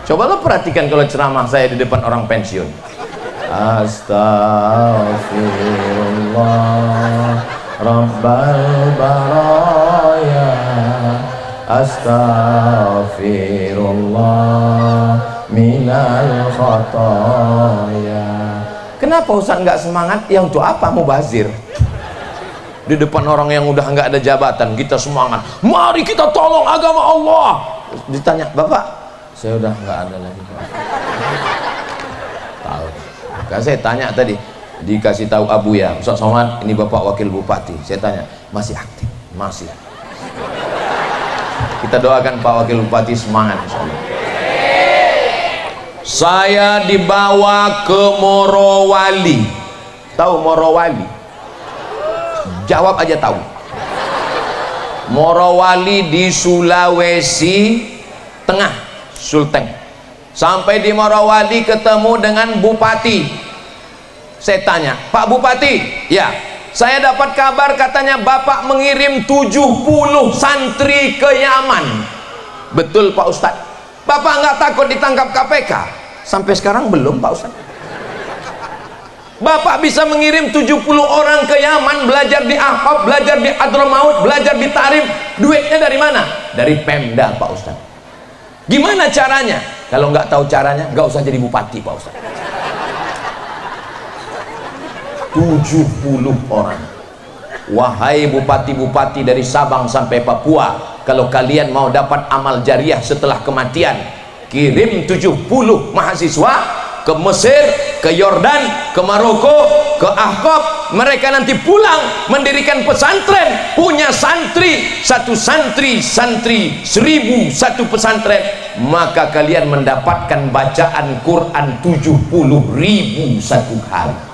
Coba lo perhatikan kalau ceramah saya di depan orang pensiun. Astaghfirullah Rabbal baraya, astaghfirullah minal khataya. Kenapa Ustaz nggak semangat? Yang itu apa? Mubazir. Di depan orang yang udah nggak ada jabatan kita semangat, mari kita tolong agama Allah. Ditanya, Bapak, saya udah nggak ada lagi Pak. Tahu kan saya tanya tadi, dikasih tahu Abu ya, Ustaz Somad, ini Bapak Wakil Bupati. Saya tanya, masih aktif? Masih. Kita doakan Pak Wakil Bupati semangat insyaallah. Saya dibawa ke Morowali. Tahu Morowali? Jawab aja tahu. Morowali di Sulawesi Tengah, Sulteng. Sampai di Morowali ketemu dengan Bupati. Saya tanya, Pak Bupati, ya, saya dapat kabar katanya Bapak mengirim 70 santri ke Yaman. Betul Pak Ustadz. Bapak nggak takut ditangkap KPK? Sampai sekarang belum Pak Ustadz. Bapak bisa mengirim 70 orang ke Yaman belajar di Ahqaf, belajar di Hadramaut, belajar di Tarim. Duitnya dari mana? Dari Pemda Pak Ustadz. Gimana caranya? Kalau nggak tahu caranya, nggak usah jadi bupati Pak Ustadz. 70 orang. Wahai bupati-bupati dari Sabang sampai Papua, kalau kalian mau dapat amal jariah setelah kematian, kirim 70 mahasiswa ke Mesir, ke Yordan, ke Maroko, ke Ahqaf. Mereka nanti pulang mendirikan pesantren, punya santri, satu santri 1000 satu pesantren, maka kalian mendapatkan bacaan Quran 70.000 satu hari.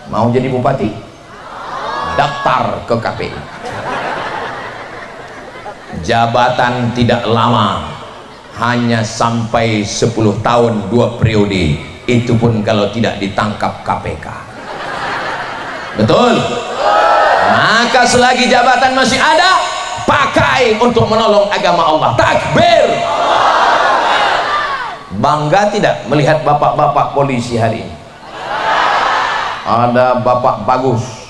Mau jadi bupati? Daftar ke KPI. Jabatan tidak lama, hanya sampai 10 tahun 2 periode, itu pun kalau tidak ditangkap KPK. Betul? Maka selagi jabatan masih ada, pakai untuk menolong agama Allah. Takbir. Bangga tidak melihat bapak-bapak polisi hari ini? Ada Bapak Bagus.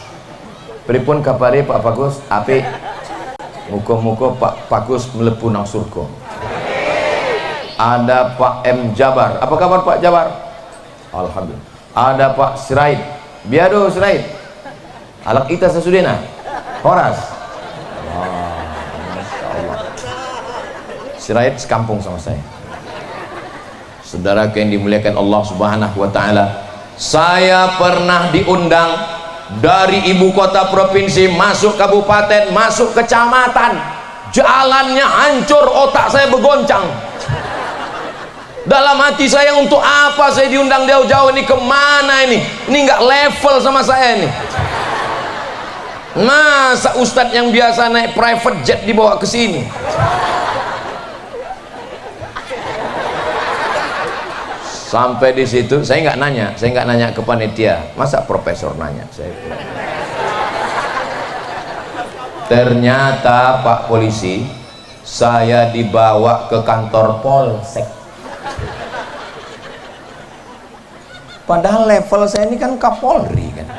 Pripun kabare Pak Bagus? Apik. Muga-muga Pak Bagus mlebu nang surga. Ada Pak M Jabar. Apa kabar Pak Jabar? Alhamdulillah. Ada Pak Sirait. Biado Sirait. Alak ita sesudena. Horas. Masyaallah. Sirait sekampung sama saya. Saudara yang dimuliakan Allah Subhanahu wa taala, saya pernah diundang dari ibu kota provinsi masuk kabupaten, masuk kecamatan. Jalannya hancur, otak saya bergoncang. Dalam hati saya, untuk apa saya diundang jauh-jauh ini, kemana ini? Ini nggak level sama saya ini. Masa ustadz yang biasa naik private jet dibawa ke sini? Sampai di situ saya nggak nanya ke panitia, masa profesor nanya saya. Ternyata Pak polisi, saya dibawa ke kantor polsek. Padahal level saya ini kan Kapolri kan.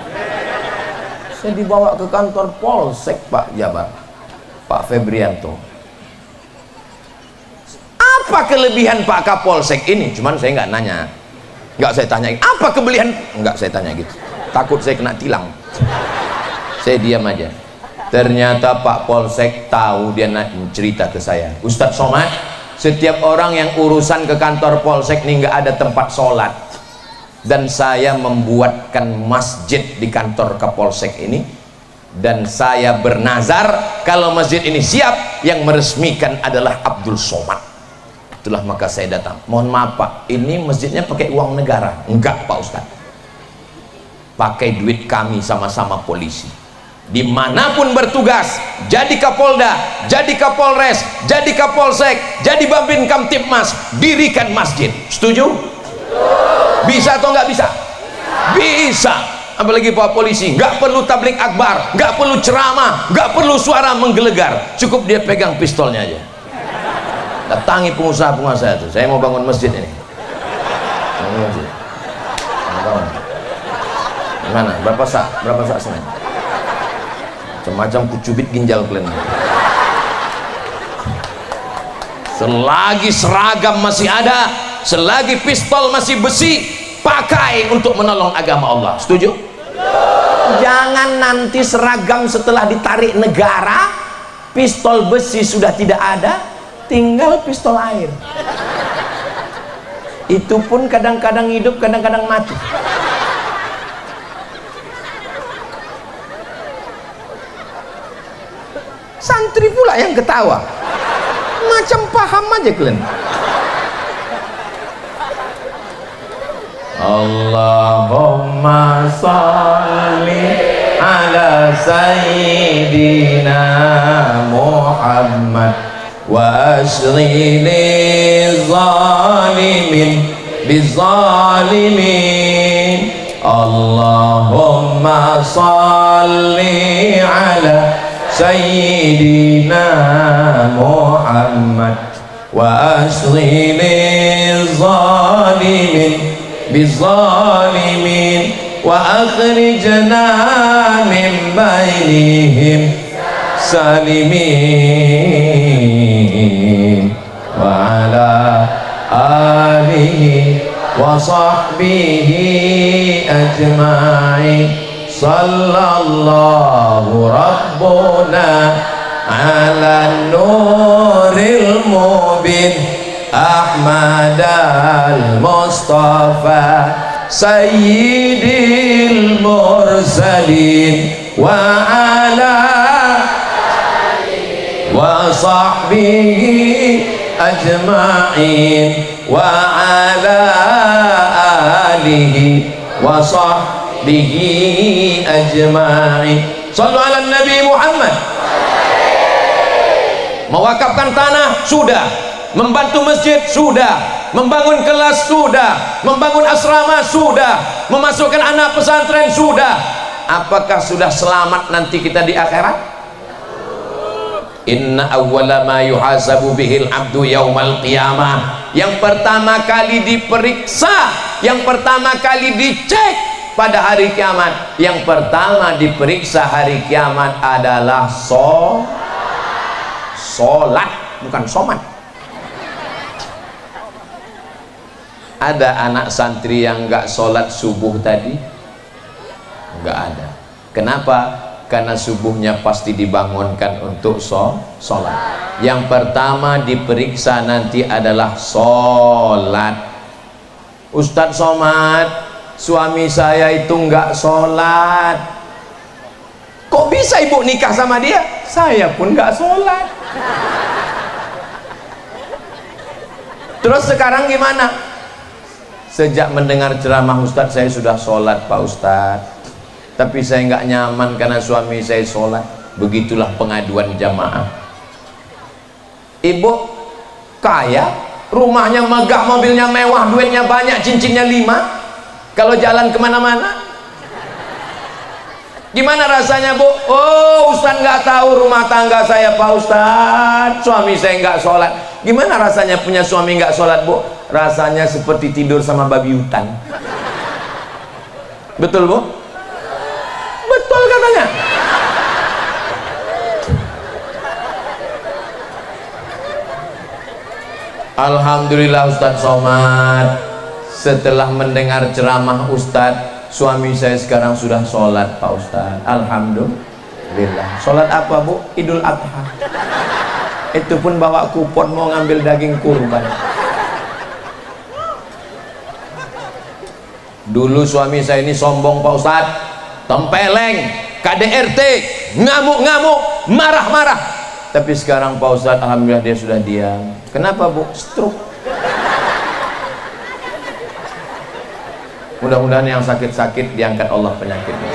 Saya dibawa ke kantor polsek Pak Jabar, Pak Febrianto. Apa kelebihan Pak Kapolsek ini? Cuman saya nggak nanya, nggak saya tanya. Apa kelebihan? Nggak saya tanya gitu. Takut saya kena tilang. Saya diam aja. Ternyata Pak Polsek tahu, dia cerita ke saya, Ustadz Somad, setiap orang yang urusan ke kantor polsek ini nggak ada tempat sholat, dan saya membuatkan masjid di kantor Kapolsek ini, dan saya bernazar kalau masjid ini siap, yang meresmikan adalah Abdul Somad. Itulah maka saya datang. Mohon maaf Pak, ini masjidnya pakai uang negara? Enggak Pak Ustadz, pakai duit kami sama-sama polisi. Dimanapun bertugas, jadi Kapolda, jadi Kapolres, jadi Kapolsek, jadi Babin Kamtipmas, dirikan masjid. Setuju? Bisa atau nggak bisa? Bisa. Apalagi Pak polisi, nggak perlu tablik akbar, nggak perlu ceramah, nggak perlu suara menggelegar, cukup dia pegang pistolnya aja. datangi pengusaha-pengusaha itu, saya mau bangun masjid ini. Bangun masjid. Bangun. Gimana? Berapa sak semen? Macam-macam kucubit ginjal kalian. Selagi seragam masih ada, selagi pistol masih besi, pakai untuk menolong agama Allah. Setuju? Jangan nanti seragam setelah ditarik negara, pistol besi sudah tidak ada, tinggal pistol air. Itu pun kadang-kadang hidup, kadang-kadang mati. Santri pula yang ketawa, macam paham aja kalian. Allahumma salli ala sayyidina Muhammad wa asri li zalimin bizalimin. Allahumma salli ala sayyidina Muhammad wa asri li zalimin bizalimin wa akhrijna min bainihim salimin wa ala alihi wa sahbihi ajma'in. Sallallahu rabbuna ala nuril mubin Ahmad al-Mustafa sayyidil mursalin wa ala wa sahbihi ajma'in wa ala alihi wa sahbihi ajma'in. Sallu ala Nabi Muhammad. Mewakafkan tanah sudah, membantu masjid sudah, membangun kelas sudah, membangun asrama sudah, memasukkan anak pesantren sudah. Apakah sudah selamat nanti kita di akhirat? Inna awwala ma yuhasabu bihil abdu yaumal qiyamah, yang pertama kali diperiksa, yang pertama kali dicek pada hari kiamat, yang pertama diperiksa hari kiamat adalah sholat, bukan somat. Ada anak santri yang enggak sholat subuh tadi? Enggak ada. Kenapa? Karena subuhnya pasti dibangunkan untuk sholat. Yang pertama diperiksa nanti adalah sholat. Ustadz Somad, suami saya itu enggak sholat. Kok bisa ibu nikah sama dia? Saya pun enggak sholat. Terus sekarang gimana? Sejak mendengar ceramah Ustadz saya sudah sholat Pak Ustadz, tapi saya nggak nyaman karena suami saya sholat. Begitulah pengaduan jamaah. Ibu kaya, rumahnya megah, mobilnya mewah, duitnya banyak, cincinnya 5. Kalau jalan kemana-mana, gimana rasanya Bu? Oh Ustadz nggak tahu rumah tangga saya Pak Ustadz, suami saya nggak sholat. Gimana rasanya punya suami nggak sholat Bu? Rasanya seperti tidur sama babi hutan. Betul Bu? Betul katanya. Alhamdulillah Ustadz Somad, setelah mendengar ceramah Ustadz, suami saya sekarang sudah sholat Pak Ustadz. Alhamdulillah. Sholat apa Bu? Idul Adha. Itu pun bawa kupon mau ngambil daging kurban. Dulu suami saya ini sombong Pak Ustadz, tempeleng, KDRT, ngamuk-ngamuk, marah-marah. Tapi sekarang Pak Ustadz alhamdulillah dia sudah diam. Kenapa Bu? Stroke. Mudah-mudahan yang sakit-sakit diangkat Allah penyakitnya.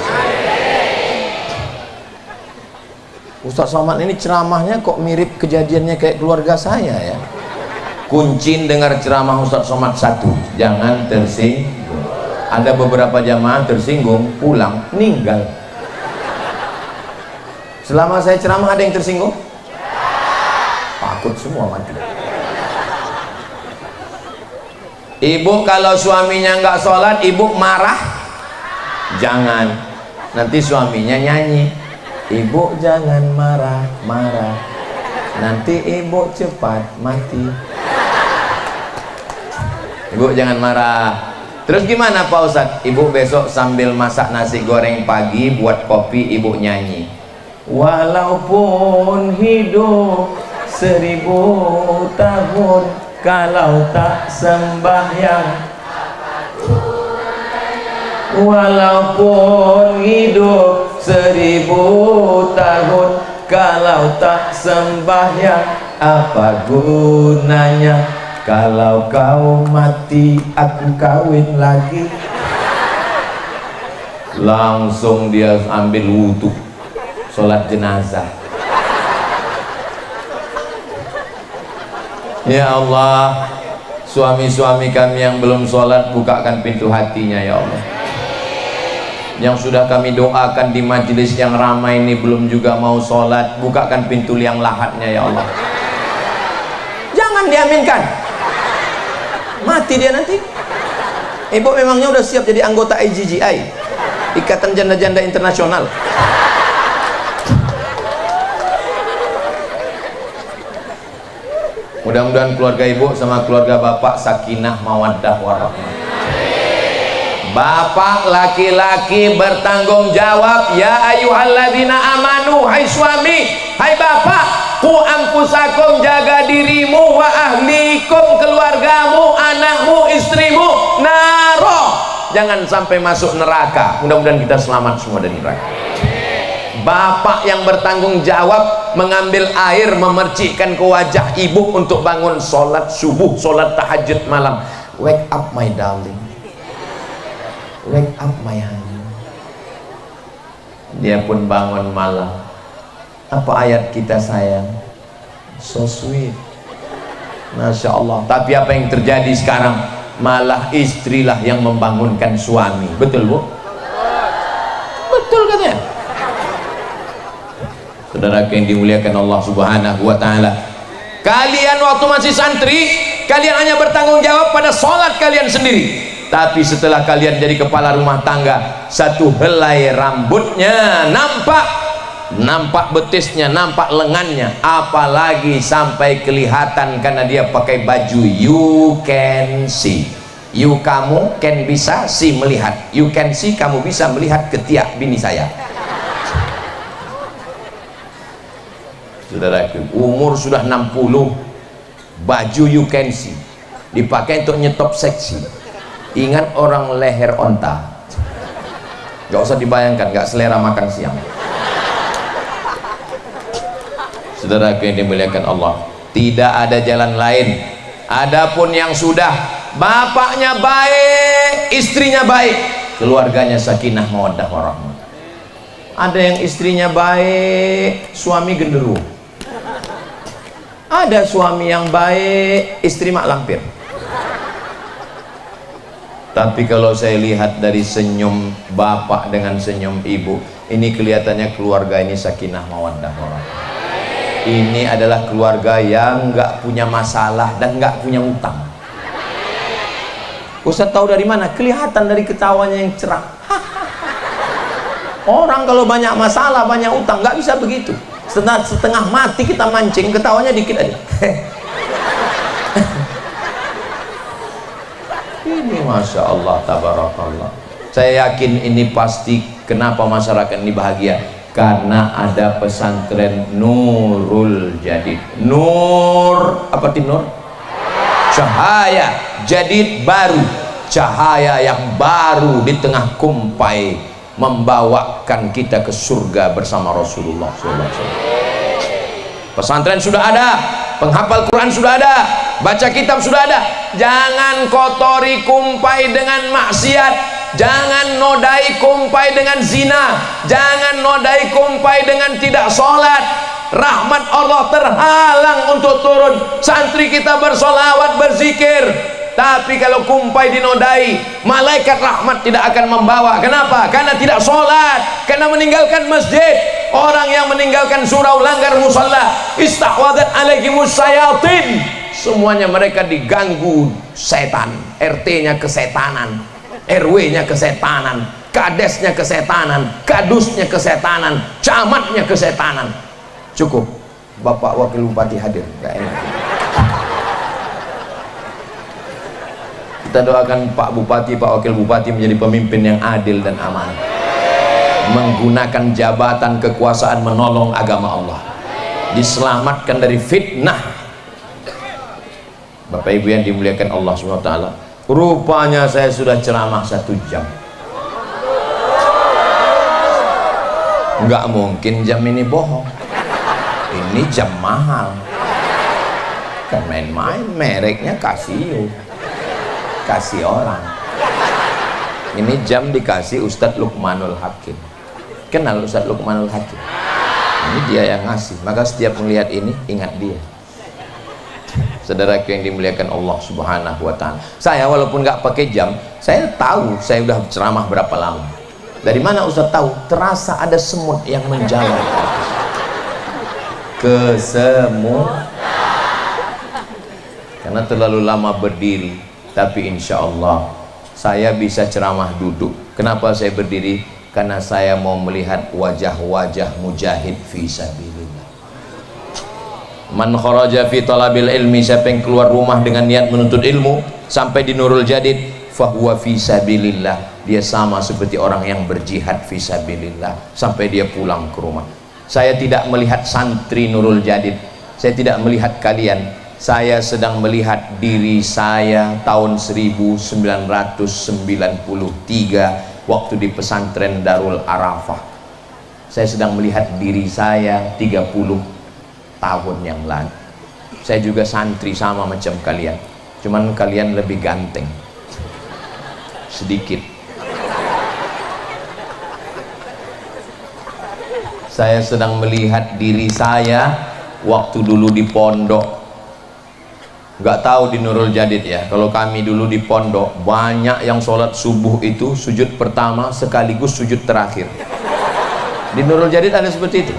Ustadz Somad ini ceramahnya kok mirip kejadiannya kayak keluarga saya ya. Kuncin dengar ceramah Ustadz Somad 1, jangan tersinggung. Ada beberapa jamaah tersinggung, pulang, meninggal. Selama saya ceramah ada yang tersinggung? Takut semua mati. Ibu kalau suaminya nggak sholat, ibu marah? Jangan, nanti suaminya nyanyi, ibu jangan marah-marah, nanti ibu cepat mati. Ibu jangan marah. Terus gimana Pak Ustadz? Ibu besok sambil masak nasi goreng pagi, buat kopi, ibu nyanyi, walaupun hidup 1000 tahun, kalau tak sembahyang, walaupun hidup 1000 tahun, kalau tak sembahyang, apa gunanya? Kalau kau mati, aku kawin lagi. Langsung dia ambil wudhu, sholat jenazah. Ya Allah, suami-suami kami yang belum sholat, bukakan pintu hatinya ya Allah. Yang sudah kami doakan di majelis yang ramai ini belum juga mau sholat, bukakan pintu liang lahatnya ya Allah. Jangan diaminkan, mati dia nanti. Ibu memangnya udah siap jadi anggota IGGI, Ikatan Janda-Janda Internasional? Mudah-mudahan keluarga ibu sama keluarga bapak sakinah mawaddah warahmah. Bapak laki-laki bertanggung jawab. Ya ayyuhalladzina amanu, hai suami, hai bapak, ku anfusakum, jaga dirimu, wa ahlikum, keluargamu, anakmu, istrimu, naro, jangan sampai masuk neraka. Mudah-mudahan kita selamat semua dari neraka. Bapak yang bertanggung jawab mengambil air, memercikkan ke wajah ibu untuk bangun sholat subuh, sholat tahajud malam. Wake up my darling, wake up my honey. Dia pun bangun malam. Apa ayat kita sayang? So sweet, Masya Allah. Tapi apa yang terjadi sekarang? Malah istrilah yang membangunkan suami. Betul bu? Betul katanya. Saudara yang dimuliakan Allah Subhanahu wa Ta'ala, kalian waktu masih santri, kalian hanya bertanggung jawab pada sholat kalian sendiri. Tapi setelah kalian jadi kepala rumah tangga, satu helai rambutnya nampak betisnya, nampak lengannya, apalagi sampai kelihatan karena dia pakai baju you can see. You kamu can bisa, see melihat. You can see, kamu bisa melihat ketiak bini saya. Saudara, umur sudah 60, baju you can see dipakai untuk nyetop seksi. Ingat orang leher onta, gak usah dibayangkan, gak selera makan siang. Saudara yang dimuliakan Allah, tidak ada jalan lain. Adapun yang sudah bapaknya baik, istrinya baik, keluarganya sakinah mawaddah warahmah. Ada yang istrinya baik, suami genderuwo. Ada suami yang baik, istri mak lampir. Tapi kalau saya lihat dari senyum bapak dengan senyum ibu, ini kelihatannya keluarga ini sakinah mawaddah warahmah. Ini adalah keluarga yang nggak punya masalah dan nggak punya utang. Ustaz tahu dari mana? Kelihatan dari ketawanya yang cerah. Orang kalau banyak masalah, banyak utang, nggak bisa begitu. Setengah mati kita mancing, ketawanya dikit aja. Ini Masya Allah, tabarakallah. Saya yakin ini pasti kenapa masyarakat ini bahagia, karena ada pesantren Nurul Jadid. Nur, apa arti nur? Cahaya jadid baru, cahaya yang baru di tengah kumpai, membawakan kita ke surga bersama Rasulullah SAW. Pesantren sudah ada, penghafal Quran sudah ada, baca kitab sudah ada. Jangan kotori kumpai dengan maksiat, jangan nodai kumpai dengan zina, jangan nodai kumpai dengan tidak sholat. Rahmat Allah terhalang untuk turun. Santri kita bersolawat, berzikir, tapi kalau kumpai dinodai, malaikat rahmat tidak akan membawa. Kenapa? Karena tidak sholat, karena meninggalkan masjid. Orang yang meninggalkan surau, langgar musalla, istahwadat alaihimus syayatin, semuanya mereka diganggu setan. RT-nya kesetanan, RW-nya kesetanan, kadesnya kesetanan, kadusnya kesetanan, camatnya kesetanan. Cukup, Bapak Wakil Bupati hadir, gak enak. Kita doakan Pak Bupati, Pak Wakil Bupati menjadi pemimpin yang adil dan amanah, menggunakan jabatan kekuasaan menolong agama Allah, diselamatkan dari fitnah. Bapak Ibu yang dimuliakan Allah SWT, rupanya saya sudah ceramah 1 jam. Nggak mungkin jam ini bohong, ini jam mahal, kan main-main, mereknya Casio, kasih orang. Ini jam dikasih Ustadz Luqmanul Hakim. Kenal Ustadz Luqmanul Hakim? Ini dia yang ngasih, maka setiap melihat ini ingat dia. Saudaraku yang dimuliakan Allah Subhanahu wa Ta'ala, saya walaupun nggak pakai jam, saya tahu saya udah ceramah berapa lama. Dari mana Ustadz tahu? Terasa ada semut yang menjalar ke semut, karena terlalu lama berdiri. Tapi insya Allah saya bisa ceramah duduk. Kenapa saya berdiri? Karena saya mau melihat wajah-wajah mujahid fi sabilillah. Man kharaja fi talabil ilmi, siapa yang keluar rumah dengan niat menuntut ilmu sampai di Nurul Jadid, fahuwa fi sabilillah, dia sama seperti orang yang berjihad fi sabilillah sampai dia pulang ke rumah. Saya tidak melihat santri Nurul Jadid, saya tidak melihat kalian, saya sedang melihat diri saya tahun 1993 waktu di pesantren Darul Arafah. Saya sedang melihat diri saya 30 tahun yang lalu. Saya juga santri sama macam kalian, cuman kalian lebih ganteng sedikit. Saya sedang melihat diri saya waktu dulu di pondok. Nggak tahu di Nurul Jadid ya, kalau kami dulu di pondok banyak yang sholat subuh itu sujud pertama sekaligus sujud terakhir. Di Nurul Jadid ada seperti itu?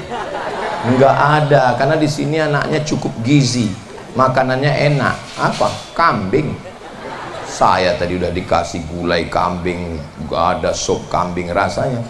Nggak ada, karena di sini anaknya cukup gizi, makanannya enak. Apa? Kambing. Saya tadi udah dikasih gulai kambing, nggak ada sop kambing rasanya.